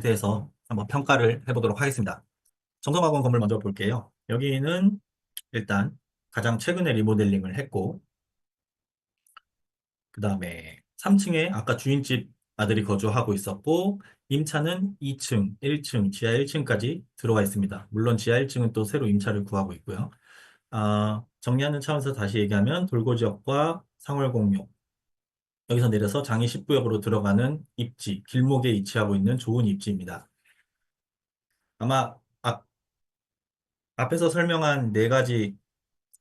대해서 한번 평가를 해보도록 하겠습니다. 정성화건 건물 먼저 볼게요. 여기는 일단 가장 최근에 리모델링을 했고, 그 다음에 3층에 아까 주인집 아들이 거주하고 있었고, 임차는 2층, 1층, 지하 1층까지 들어가 있습니다. 물론 지하 1층은 또 새로 임차를 구하고 있고요. 정리하는 차원에서 다시 얘기하면 돌고지역과 상월공역, 여기서 내려서 장이 10구역으로 들어가는 입지, 길목에 위치하고 있는 좋은 입지입니다. 아마 앞에서 설명한 네 가지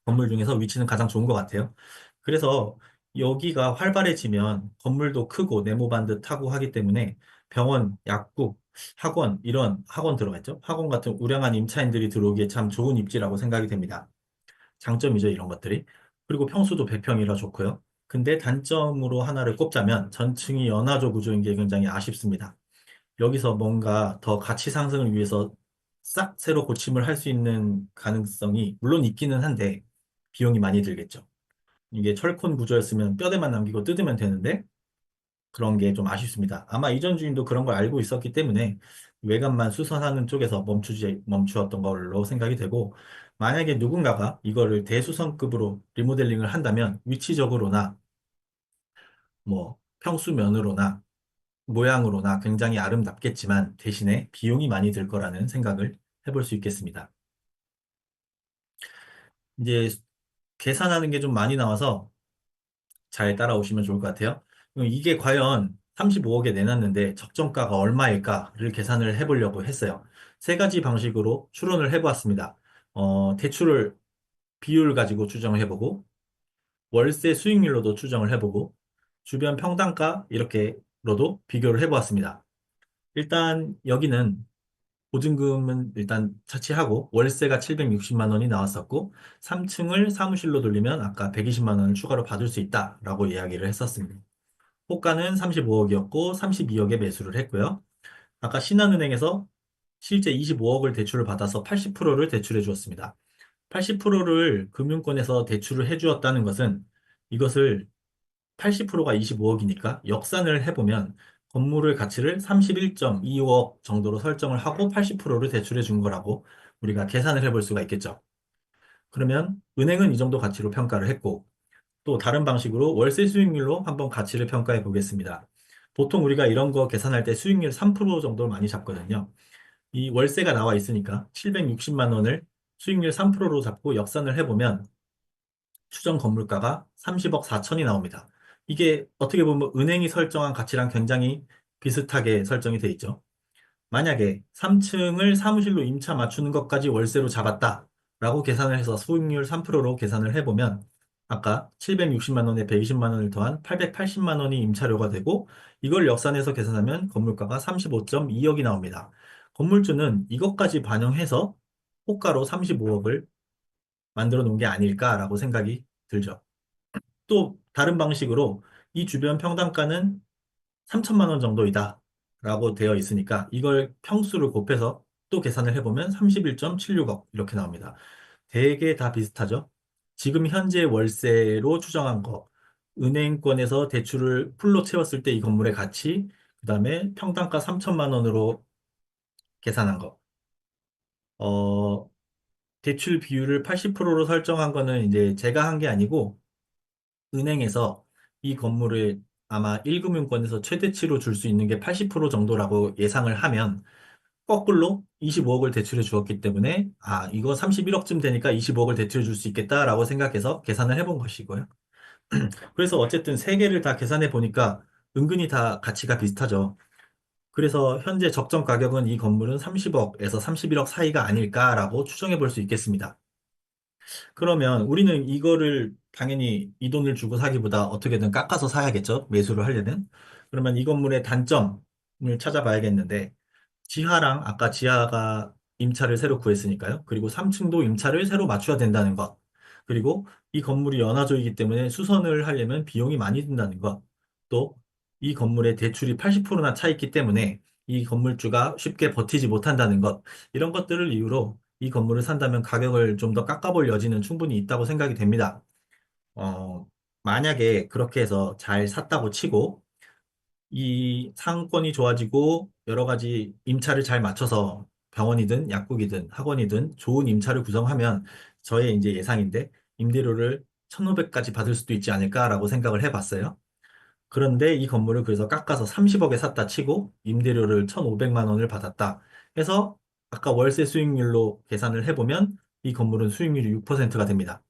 건물 중에서 위치는 가장 좋은 것 같아요. 그래서 여기가 활발해지면 건물도 크고 네모반듯하고 하기 때문에 병원, 약국, 학원, 이런 학원 들어가 있죠. 학원 같은 우량한 임차인들이 들어오기에 참 좋은 입지라고 생각이 됩니다. 장점이죠, 이런 것들이. 그리고 평수도 100평이라 좋고요. 근데 단점으로 하나를 꼽자면 전층이 연화조 구조인 게 굉장히 아쉽습니다. 여기서 뭔가 더 가치 상승을 위해서 싹 새로 고침을 할 수 있는 가능성이 물론 있기는 한데 비용이 많이 들겠죠. 이게 철콘 구조였으면 뼈대만 남기고 뜯으면 되는데 그런 게 좀 아쉽습니다. 아마 이전 주인도 그런 걸 알고 있었기 때문에 외관만 수선하는 쪽에서 멈추었던 걸로 생각이 되고, 만약에 누군가가 이거를 대수선급으로 리모델링을 한다면 위치적으로나 뭐 평수면으로나 모양으로나 굉장히 아름답겠지만 대신에 비용이 많이 들 거라는 생각을 해볼 수 있겠습니다. 이제 계산하는 게 좀 많이 나와서 잘 따라오시면 좋을 것 같아요. 그럼 이게 과연 35억에 내놨는데 적정가가 얼마일까를 계산을 해보려고 했어요. 세 가지 방식으로 추론을 해보았습니다. 대출을 비율 가지고 추정을 해보고 월세 수익률로도 추정을 해보고 주변 평당가 이렇게로도 비교를 해보았습니다. 일단 여기는 보증금은 일단 차치하고 월세가 760만 원이 나왔었고 3층을 사무실로 돌리면 아까 120만 원을 추가로 받을 수 있다라고 이야기를 했었습니다. 호가는 35억이었고 32억에 매수를 했고요. 아까 신한은행에서 실제 25억을 대출을 받아서 80%를 대출해 주었습니다. 80%를 금융권에서 대출을 해 주었다는 것은 이것을 80%가 25억이니까 역산을 해보면 건물의 가치를 31.25억 정도로 설정을 하고 80%를 대출해 준 거라고 우리가 계산을 해볼 수가 있겠죠. 그러면 은행은 이 정도 가치로 평가를 했고 또 다른 방식으로 월세 수익률로 한번 가치를 평가해 보겠습니다. 보통 우리가 이런 거 계산할 때 수익률 3% 정도를 많이 잡거든요. 이 월세가 나와 있으니까 760만 원을 수익률 3%로 잡고 역산을 해보면 추정 건물가가 30억 4천이 나옵니다. 이게 어떻게 보면 은행이 설정한 가치랑 굉장히 비슷하게 설정이 돼 있죠. 만약에 3층을 사무실로 임차 맞추는 것까지 월세로 잡았다라고 계산을 해서 수익률 3%로 계산을 해보면 아까 760만 원에 120만 원을 더한 880만 원이 임차료가 되고 이걸 역산해서 계산하면 건물가가 35.2억이 나옵니다. 건물주는 이것까지 반영해서 호가로 35억을 만들어 놓은 게 아닐까라고 생각이 들죠. 또 다른 방식으로 이 주변 평당가는 3천만 원 정도이다 라고 되어 있으니까 이걸 평수를 곱해서 또 계산을 해보면 31.76억 이렇게 나옵니다. 대개 다 비슷하죠. 지금 현재 월세로 추정한 거, 은행권에서 대출을 풀로 채웠을 때 이 건물의 가치, 그 다음에 평당가 3천만 원으로 계산한 거, 어, 대출 비율을 80%로 설정한 거는 이제 제가 한 게 아니고 은행에서 이 건물을 아마 1금융권에서 최대치로 줄 수 있는 게 80% 정도라고 예상을 하면 거꾸로 25억을 대출해 주었기 때문에 이거 31억쯤 되니까 25억을 대출해 줄 수 있겠다라고 생각해서 계산을 해본 것이고요. 그래서 어쨌든 세 개를 다 계산해 보니까 은근히 다 가치가 비슷하죠. 그래서 현재 적정 가격은 이 건물은 30억에서 31억 사이가 아닐까라고 추정해 볼 수 있겠습니다. 그러면 우리는 이거를 당연히 이 돈을 주고 사기보다 어떻게든 깎아서 사야겠죠? 매수를 하려면. 그러면 이 건물의 단점을 찾아봐야겠는데, 지하랑 아까 지하가 임차를 새로 구했으니까요. 그리고 3층도 임차를 새로 맞춰야 된다는 것. 그리고 이 건물이 연화조이기 때문에 수선을 하려면 비용이 많이 든다는 것. 또 이 건물의 대출이 80%나 차 있기 때문에 이 건물주가 쉽게 버티지 못한다는 것. 이런 것들을 이유로 이 건물을 산다면 가격을 좀 더 깎아볼 여지는 충분히 있다고 생각이 됩니다. 어, 만약에 그렇게 해서 잘 샀다고 치고 이 상권이 좋아지고 여러 가지 임차를 잘 맞춰서 병원이든 약국이든 학원이든 좋은 임차를 구성하면 저의 이제 예상인데 임대료를 1,500까지 받을 수도 있지 않을까라고 생각을 해봤어요. 그런데 이 건물을 그래서 깎아서 30억에 샀다 치고 임대료를 1,500만 원을 받았다 해서 아까 월세 수익률로 계산을 해보면 이 건물은 수익률이 6%가 됩니다.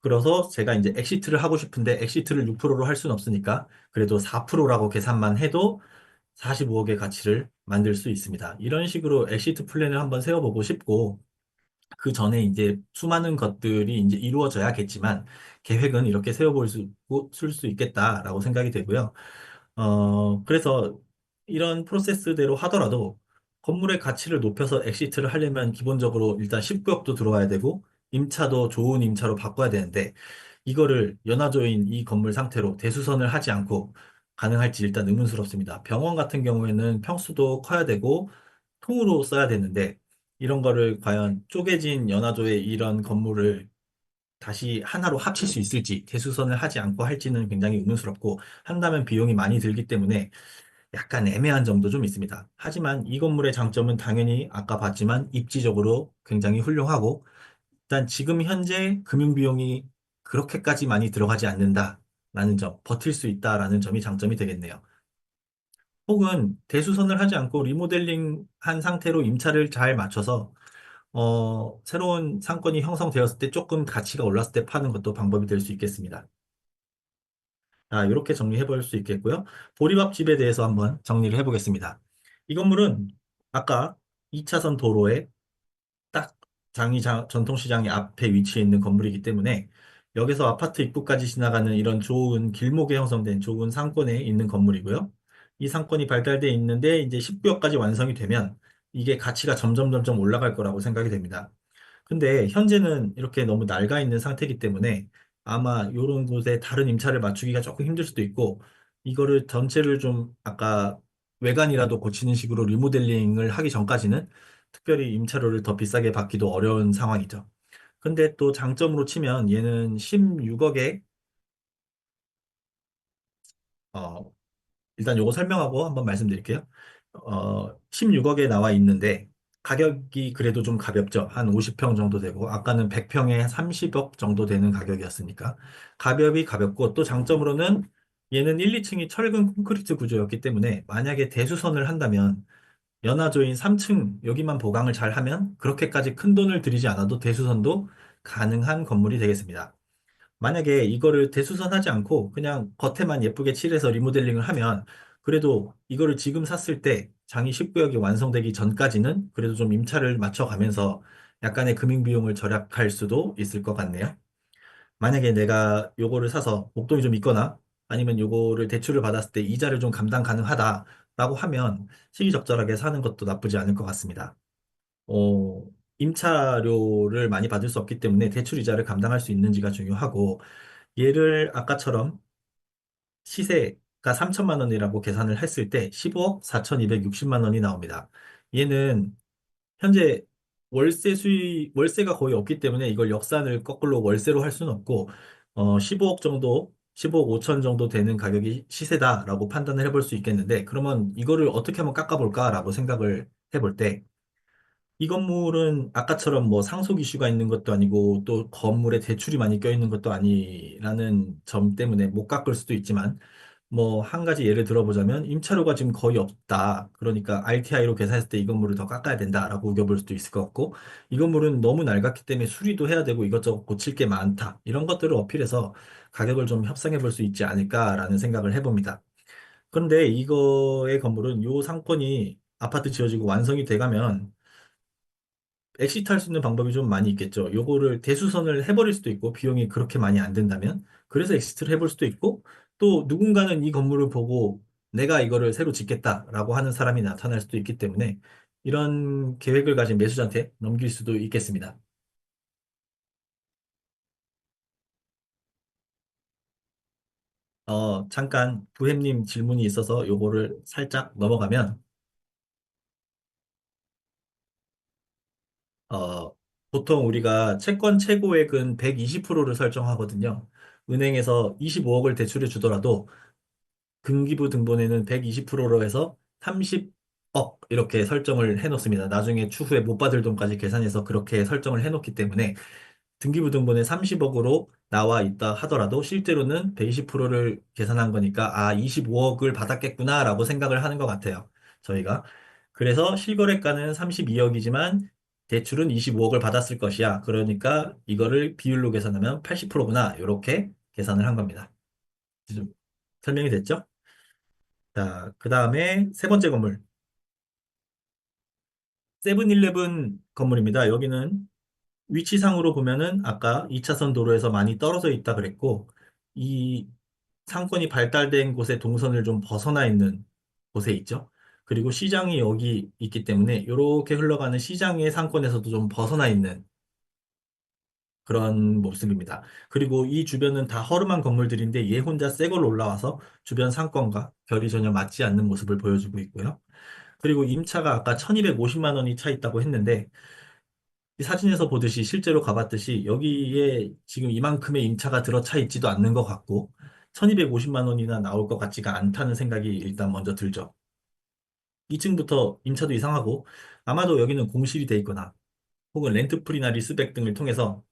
그래서 제가 이제 엑시트를 하고 싶은데 엑시트를 6%로 할 수는 없으니까 그래도 4%라고 계산만 해도 45억의 가치를 만들 수 있습니다. 이런 식으로 엑시트 플랜을 한번 세워보고 싶고 그 전에 이제 수많은 것들이 이제 이루어져야겠지만 계획은 이렇게 세워볼 쓸수 있겠다라고 생각이 되고요. 그래서 이런 프로세스대로 하더라도 건물의 가치를 높여서 엑시트를 하려면 기본적으로 일단 19억도 들어와야 되고 임차도 좋은 임차로 바꿔야 되는데 이거를 연화조인 이 건물 상태로 대수선을 하지 않고 가능할지 일단 의문스럽습니다. 병원 같은 경우에는 평수도 커야 되고 통으로 써야 되는데 이런 거를 과연 쪼개진 연화조의 이런 건물을 다시 하나로 합칠 수 있을지 대수선을 하지 않고 할지는 굉장히 의문스럽고 한다면 비용이 많이 들기 때문에 약간 애매한 점도 좀 있습니다. 하지만 이 건물의 장점은 당연히 아까 봤지만 입지적으로 굉장히 훌륭하고 일단 지금 현재 금융 비용이 그렇게까지 많이 들어가지 않는다라는 점, 버틸 수 있다라는 점이 장점이 되겠네요. 혹은 대수선을 하지 않고 리모델링 한 상태로 임차를 잘 맞춰서 새로운 상권이 형성되었을 때 조금 가치가 올랐을 때 파는 것도 방법이 될 수 있겠습니다. 이렇게 정리해 볼 수 있겠고요. 보리밥집에 대해서 한번 정리를 해보겠습니다. 이 건물은 아까 2차선 도로에 딱 전통시장의 앞에 위치해 있는 건물이기 때문에 여기서 아파트 입구까지 지나가는 이런 좋은 길목에 형성된 좋은 상권에 있는 건물이고요. 이 상권이 발달돼 있는데 이제 19호까지 완성이 되면 이게 가치가 점점 올라갈 거라고 생각이 됩니다. 근데 현재는 이렇게 너무 낡아 있는 상태이기 때문에 아마 이런 곳에 다른 임차를 맞추기가 조금 힘들 수도 있고 이거를 전체를 좀 아까 외관이라도 고치는 식으로 리모델링을 하기 전까지는 특별히 임차료를 더 비싸게 받기도 어려운 상황이죠. 근데 또 장점으로 치면 얘는 16억에 일단 요거 설명하고 한번 말씀드릴게요. 16억에 나와 있는데 가격이 그래도 좀 가볍죠. 한 50평 정도 되고 아까는 100평에 30억 정도 되는 가격이었으니까 가격이 가볍고 또 장점으로는 얘는 1, 2층이 철근 콘크리트 구조였기 때문에 만약에 대수선을 한다면 연화조인 3층 여기만 보강을 잘 하면 그렇게까지 큰 돈을 들이지 않아도 대수선도 가능한 건물이 되겠습니다. 만약에 이거를 대수선하지 않고 그냥 겉에만 예쁘게 칠해서 리모델링을 하면 그래도 이거를 지금 샀을 때 장이 19역이 완성되기 전까지는 그래도 좀 임차를 맞춰가면서 약간의 금융 비용을 절약할 수도 있을 것 같네요. 만약에 내가 요거를 사서 목돈이 좀 있거나 아니면 요거를 대출을 받았을 때 이자를 좀 감당 가능하다라고 하면 시기적절하게 사는 것도 나쁘지 않을 것 같습니다. 어, 임차료를 많이 받을 수 없기 때문에 대출 이자를 감당할 수 있는지가 중요하고 얘를 아까처럼 시세가 3천만 원이라고 계산을 했을 때 15억 4,260만 원이 나옵니다. 얘는 현재 월세가 거의 없기 때문에 이걸 역산을 거꾸로 월세로 할 수는 없고 15억 정도 15억 5천 정도 되는 가격이 시세다라고 판단을 해볼 수 있겠는데 그러면 이거를 어떻게 한번 깎아볼까라고 생각을 해볼 때 이 건물은 아까처럼 뭐 상속 이슈가 있는 것도 아니고 또 건물에 대출이 많이 껴있는 것도 아니라는 점 때문에 못 깎을 수도 있지만 뭐 한 가지 예를 들어보자면 임차료가 지금 거의 없다. 그러니까 RTI로 계산했을 때 이 건물을 더 깎아야 된다라고 우겨볼 수도 있을 것 같고 이 건물은 너무 낡았기 때문에 수리도 해야 되고 이것저것 고칠 게 많다. 이런 것들을 어필해서 가격을 좀 협상해 볼 수 있지 않을까라는 생각을 해봅니다. 그런데 이거의 건물은 요 상권이 아파트 지어지고 완성이 돼가면 엑시트 할 수 있는 방법이 좀 많이 있겠죠. 요거를 대수선을 해버릴 수도 있고 비용이 그렇게 많이 안 든다면 그래서 엑시트를 해볼 수도 있고 또 누군가는 이 건물을 보고 내가 이거를 새로 짓겠다라고 하는 사람이 나타날 수도 있기 때문에 이런 계획을 가진 매수자한테 넘길 수도 있겠습니다. 잠깐 부햄님 질문이 있어서 요거를 살짝 넘어가면 보통 우리가 채권 최고액은 120%를 설정하거든요. 은행에서 25억을 대출해 주더라도 등기부 등본에는 120%로 해서 30억 이렇게 설정을 해놓습니다. 나중에 추후에 못 받을 돈까지 계산해서 그렇게 설정을 해놓기 때문에 등기부 등본에 30억으로 나와 있다 하더라도 실제로는 120%를 계산한 거니까 25억을 받았겠구나라고 생각을 하는 것 같아요. 저희가. 그래서 실거래가는 32억이지만 대출은 25억을 받았을 것이야. 그러니까 이거를 비율로 계산하면 80%구나. 이렇게 계산을 한 겁니다. 좀 설명이 됐죠? 자, 그 다음에 세 번째 건물. 세븐일레븐 건물입니다. 여기는 위치상으로 보면은 아까 2차선 도로에서 많이 떨어져 있다 그랬고, 이 상권이 발달된 곳에 동선을 좀 벗어나 있는 곳에 있죠. 그리고 시장이 여기 있기 때문에 이렇게 흘러가는 시장의 상권에서도 좀 벗어나 있는 그런 모습입니다. 그리고 이 주변은 다 허름한 건물들인데 얘 혼자 새 걸로 올라와서 주변 상권과 결이 전혀 맞지 않는 모습을 보여주고 있고요. 그리고 임차가 아까 1250만 원이 차 있다고 했는데 이 사진에서 보듯이 실제로 가봤듯이 여기에 지금 이만큼의 임차가 들어차 있지도 않는 것 같고 1250만 원이나 나올 것 같지가 않다는 생각이 일단 먼저 들죠. 2층부터 임차도 이상하고 아마도 여기는 공실이 돼 있거나 혹은 렌트프리나 리스백 등을 통해서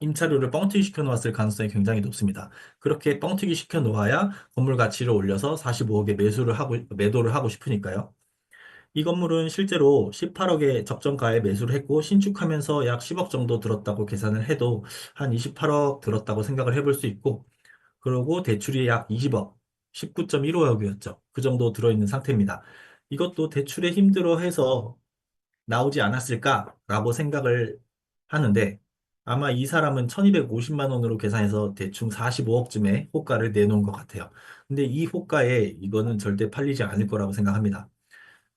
임차료를 뻥튀기 시켜 놓았을 가능성이 굉장히 높습니다. 그렇게 뻥튀기 시켜 놓아야 건물 가치를 올려서 45억에 매도를 하고 싶으니까요. 이 건물은 실제로 18억에 적정가에 매수를 했고 신축하면서 약 10억 정도 들었다고 계산을 해도 한 28억 들었다고 생각을 해볼 수 있고 그리고 대출이 약 20억, 19.15억이었죠. 그 정도 들어있는 상태입니다. 이것도 대출에 힘들어해서 나오지 않았을까라고 생각을 하는데 아마 이 사람은 1250만 원으로 계산해서 대충 45억쯤에 호가를 내놓은 것 같아요. 근데 이 호가에 이거는 절대 팔리지 않을 거라고 생각합니다.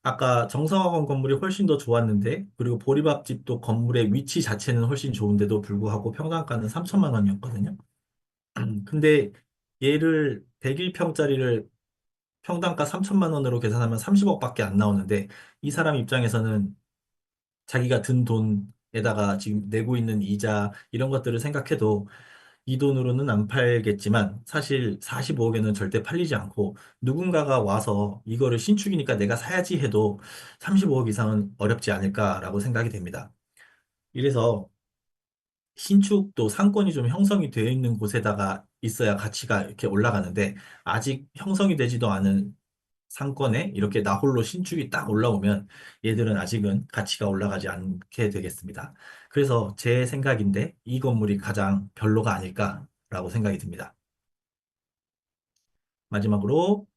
아까 정성화건 건물이 훨씬 더 좋았는데, 그리고 보리밥집도 건물의 위치 자체는 훨씬 좋은데도 불구하고 평당가는 3천만 원이었거든요. 근데 얘를 101평짜리를 평당가 3천만 원으로 계산하면 30억밖에 안 나오는데, 이 사람 입장에서는 자기가 든 돈에다가 지금 내고 있는 이자, 이런 것들을 생각해도 이 돈으로는 안 팔겠지만 사실 45억에는 절대 팔리지 않고 누군가가 와서 이거를 신축이니까 내가 사야지 해도 35억 이상은 어렵지 않을까라고 생각이 됩니다. 이래서 신축도 상권이 좀 형성이 되어 있는 곳에다가 있어야 가치가 이렇게 올라가는데 아직 형성이 되지도 않은 상권에 이렇게 나홀로 신축이 딱 올라오면 얘들은 아직은 가치가 올라가지 않게 되겠습니다. 그래서 제 생각인데 이 건물이 가장 별로가 아닐까라고 생각이 듭니다. 마지막으로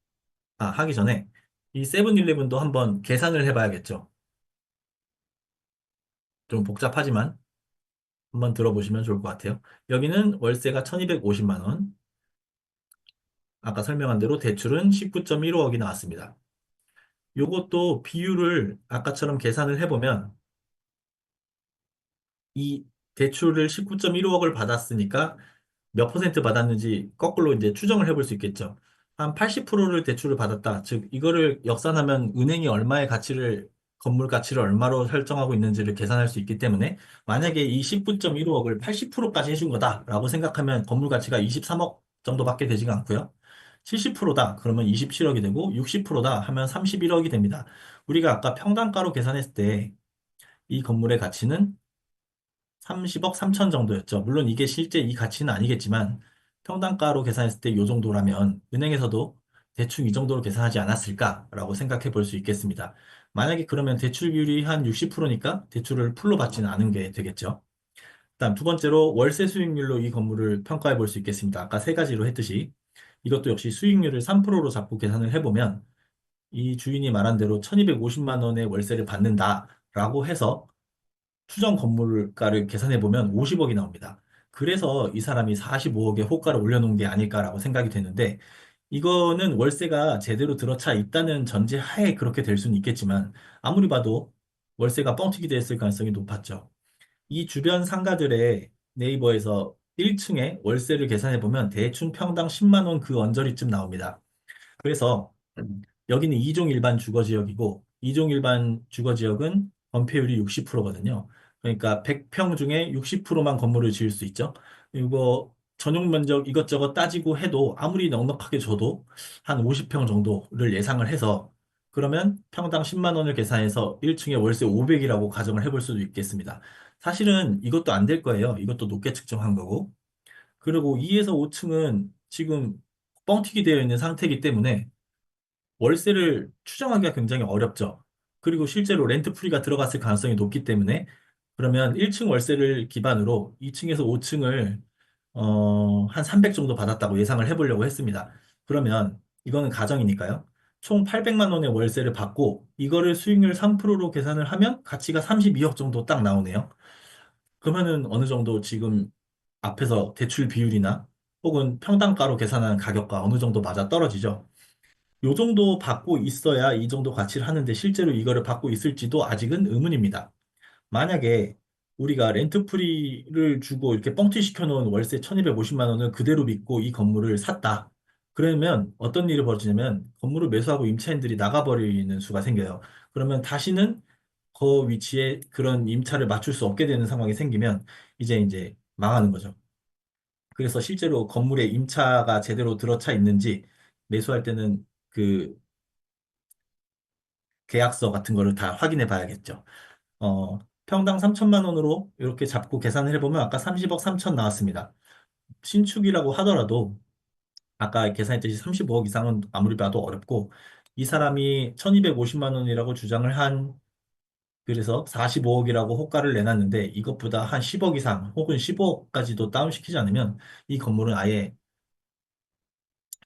하기 전에 이 세븐일레븐도 한번 계산을 해봐야겠죠. 좀 복잡하지만 한번 들어보시면 좋을 것 같아요. 여기는 월세가 1250만 원, 아까 설명한 대로 대출은 19.15억이 나왔습니다. 요것도 비율을 아까처럼 계산을 해보면 이 대출을 19.15억을 받았으니까 몇 퍼센트 받았는지 거꾸로 이제 추정을 해볼 수 있겠죠. 한 80%를 대출을 받았다. 즉, 이거를 역산하면 은행이 얼마의 가치를, 건물 가치를 얼마로 설정하고 있는지를 계산할 수 있기 때문에 만약에 이 19.15억을 80%까지 해준 거다라고 생각하면 건물 가치가 23억 정도밖에 되지가 않고요. 70%다. 그러면 27억이 되고 60%다 하면 31억이 됩니다. 우리가 아까 평당가로 계산했을 때 이 건물의 가치는 30억 3천 정도였죠. 물론 이게 실제 이 가치는 아니겠지만 평당가로 계산했을 때 이 정도라면 은행에서도 대충 이 정도로 계산하지 않았을까라고 생각해 볼 수 있겠습니다. 만약에 그러면 대출 비율이 한 60%니까 대출을 풀로 받지는 않은 게 되겠죠. 다음 두 번째로 월세 수익률로 이 건물을 평가해 볼 수 있겠습니다. 아까 세 가지로 했듯이 이것도 역시 수익률을 3%로 잡고 계산을 해보면 이 주인이 말한 대로 1250만 원의 월세를 받는다라고 해서 추정 건물가를 계산해 보면 50억이 나옵니다. 그래서 이 사람이 45억에 호가를 올려놓은 게 아닐까라고 생각이 되는데 이거는 월세가 제대로 들어차 있다는 전제 하에 그렇게 될 수는 있겠지만 아무리 봐도 월세가 뻥튀기 됐을 가능성이 높았죠. 이 주변 상가들의 네이버에서 1층에 월세를 계산해 보면 대충 평당 10만 원 그 언저리쯤 나옵니다. 그래서 여기는 2종 일반 주거 지역이고 2종 일반 주거 지역은 건폐율이 60%거든요. 그러니까 100평 중에 60%만 건물을 지을 수 있죠. 이거 전용 면적 이것저것 따지고 해도 아무리 넉넉하게 줘도 한 50평 정도를 예상을 해서 그러면 평당 10만 원을 계산해서 1층에 월세 500이라고 가정을 해볼 수도 있겠습니다. 사실은 이것도 안 될 거예요. 이것도 높게 측정한 거고. 그리고 2에서 5층은 지금 뻥튀기 되어 있는 상태이기 때문에 월세를 추정하기가 굉장히 어렵죠. 그리고 실제로 렌트 프리가 들어갔을 가능성이 높기 때문에 그러면 1층 월세를 기반으로 2층에서 5층을 한 300 정도 받았다고 예상을 해보려고 했습니다. 그러면 이거는 가정이니까요. 총 800만 원의 월세를 받고 이거를 수익률 3%로 계산을 하면 가치가 32억 정도 딱 나오네요. 그러면은 어느 정도 지금 앞에서 대출 비율이나 혹은 평당가로 계산하는 가격과 어느 정도 맞아 떨어지죠. 요 정도 받고 있어야 이 정도 가치를 하는데 실제로 이거를 받고 있을지도 아직은 의문입니다. 만약에 우리가 렌트프리를 주고 이렇게 뻥튀 시켜놓은 월세 1250만 원을 그대로 믿고 이 건물을 샀다. 그러면 어떤 일이 벌어지냐면 건물을 매수하고 임차인들이 나가버리는 수가 생겨요. 그러면 다시는 그 위치에 그런 임차를 맞출 수 없게 되는 상황이 생기면 이제 망하는 거죠. 그래서 실제로 건물에 임차가 제대로 들어차 있는지 매수할 때는 그 계약서 같은 거를 다 확인해 봐야겠죠. 어, 평당 3천만 원으로 이렇게 잡고 계산을 해보면 아까 30억 3천 나왔습니다. 신축이라고 하더라도 아까 계산했듯이 35억 이상은 아무리 봐도 어렵고 이 사람이 1250만 원이라고 주장을 한 그래서 45억이라고 호가를 내놨는데 이것보다 한 10억 이상 혹은 15억까지도 다운시키지 않으면 이 건물은 아예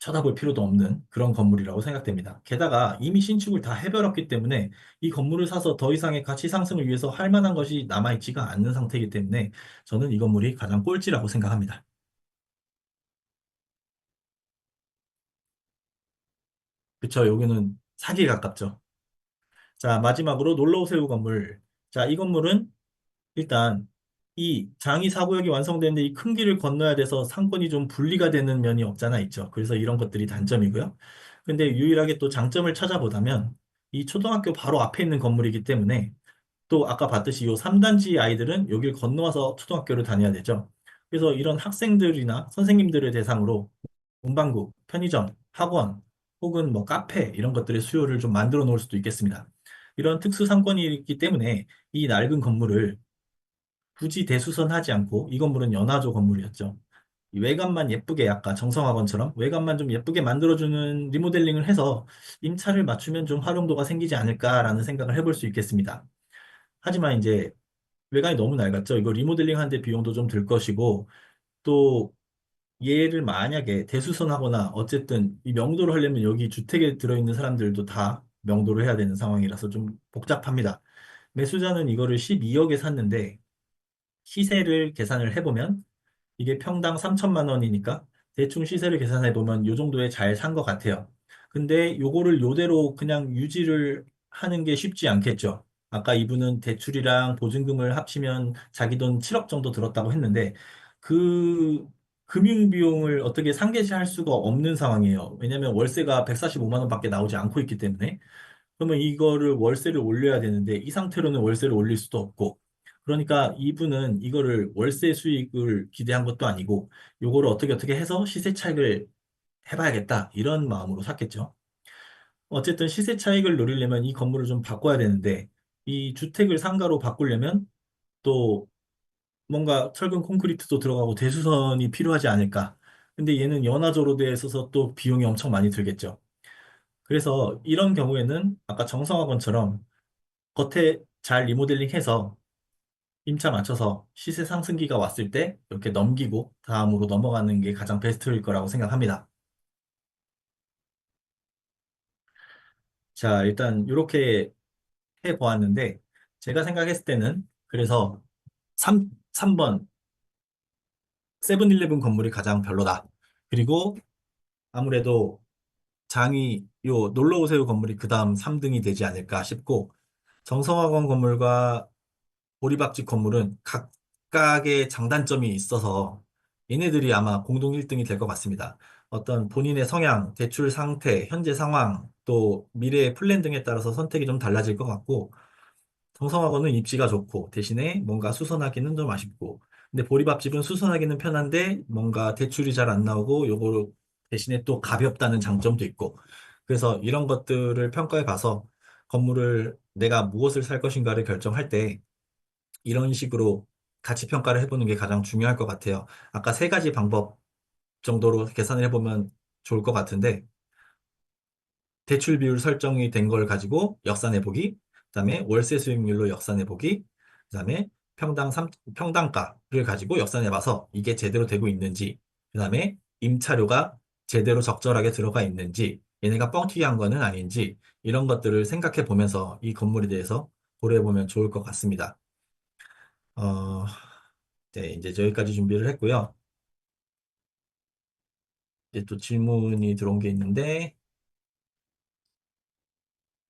쳐다볼 필요도 없는 그런 건물이라고 생각됩니다. 게다가 이미 신축을 다 해버렸기 때문에 이 건물을 사서 더 이상의 가치 상승을 위해서 할 만한 것이 남아있지가 않는 상태이기 때문에 저는 이 건물이 가장 꼴찌라고 생각합니다. 그쵸, 여기는 사기에 가깝죠. 자, 마지막으로 놀러오세요 건물. 자, 이 건물은 일단 이 장이 사구역이 완성되는데 이 큰 길을 건너야 돼서 상권이 좀 분리가 되는 면이 없잖아 있죠. 그래서 이런 것들이 단점이고요. 근데 유일하게 또 장점을 찾아보자면 이 초등학교 바로 앞에 있는 건물이기 때문에 또 아까 봤듯이 요 3단지 아이들은 여길 건너와서 초등학교를 다녀야 되죠. 그래서 이런 학생들이나 선생님들을 대상으로 문방구, 편의점, 학원 혹은 뭐 카페 이런 것들의 수요를 좀 만들어 놓을 수도 있겠습니다. 이런 특수 상권이 있기 때문에 이 낡은 건물을 굳이 대수선하지 않고 이 건물은 연화조 건물이었죠. 이 외관만 예쁘게 약간 정성학원처럼 외관만 좀 예쁘게 만들어주는 리모델링을 해서 임차를 맞추면 좀 활용도가 생기지 않을까라는 생각을 해볼 수 있겠습니다. 하지만 이제 외관이 너무 낡았죠. 이거 리모델링 하는데 비용도 좀 들 것이고 또 얘를 만약에 대수선하거나 어쨌든 이 명도를 하려면 여기 주택에 들어있는 사람들도 다 명도를 해야 되는 상황이라서 좀 복잡합니다. 매수자는 이거를 12억에 샀는데 시세를 계산을 해보면 이게 평당 3천만 원이니까 대충 시세를 계산해 보면 요 정도에 잘 산 것 같아요. 근데 요거를 요대로 그냥 유지를 하는 게 쉽지 않겠죠. 아까 이분은 대출이랑 보증금을 합치면 자기 돈 7억 정도 들었다고 했는데 그 금융 비용을 어떻게 상계시할 수가 없는 상황이에요. 왜냐하면 월세가 145만 원밖에 나오지 않고 있기 때문에 그러면 이거를 월세를 올려야 되는데 이 상태로는 월세를 올릴 수도 없고 그러니까 이분은 이거를 월세 수익을 기대한 것도 아니고 요거를 어떻게 해서 시세 차익을 해봐야겠다 이런 마음으로 샀겠죠. 어쨌든 시세 차익을 노리려면 이 건물을 좀 바꿔야 되는데 이 주택을 상가로 바꾸려면 또 뭔가 철근 콘크리트도 들어가고 대수선이 필요하지 않을까. 근데 얘는 연화조로 되어 있어서 또 비용이 엄청 많이 들겠죠. 그래서 이런 경우에는 아까 정성학원처럼 겉에 잘 리모델링해서 임차 맞춰서 시세 상승기가 왔을 때 이렇게 넘기고 다음으로 넘어가는 게 가장 베스트일 거라고 생각합니다. 자, 일단 이렇게 해 보았는데 제가 생각했을 때는 그래서 3번 세븐일레븐 건물이 가장 별로다. 그리고 아무래도 장이 요 놀러오세요 건물이 그 다음 3등이 되지 않을까 싶고 정성화건 건물과 보리밥집 건물은 각각의 장단점이 있어서 얘네들이 아마 공동 1등이 될 것 같습니다. 어떤 본인의 성향, 대출 상태, 현재 상황, 또 미래의 플랜 등에 따라서 선택이 좀 달라질 것 같고, 정성화고는 입지가 좋고, 대신에 뭔가 수선하기는 좀 아쉽고, 근데 보리밥집은 수선하기는 편한데 뭔가 대출이 잘 안 나오고 요거 대신에 또 가볍다는 장점도 있고. 그래서 이런 것들을 평가해 봐서 건물을 내가 무엇을 살 것인가를 결정할 때 이런 식으로 가치 평가를 해보는 게 가장 중요할 것 같아요. 아까 세 가지 방법 정도로 계산을 해보면 좋을 것 같은데 대출 비율 설정이 된 걸 가지고 역산해 보기, 그다음에 월세 수익률로 역산해 보기, 그다음에 평당가를 가지고 역산해 봐서 이게 제대로 되고 있는지, 그다음에 임차료가 제대로 적절하게 들어가 있는지, 얘네가 뻥튀기 한 거는 아닌지 이런 것들을 생각해 보면서 이 건물에 대해서 고려해 보면 좋을 것 같습니다. 어, 네, 이제 저기까지 준비를 했고요. 이제 또 질문이 들어온 게 있는데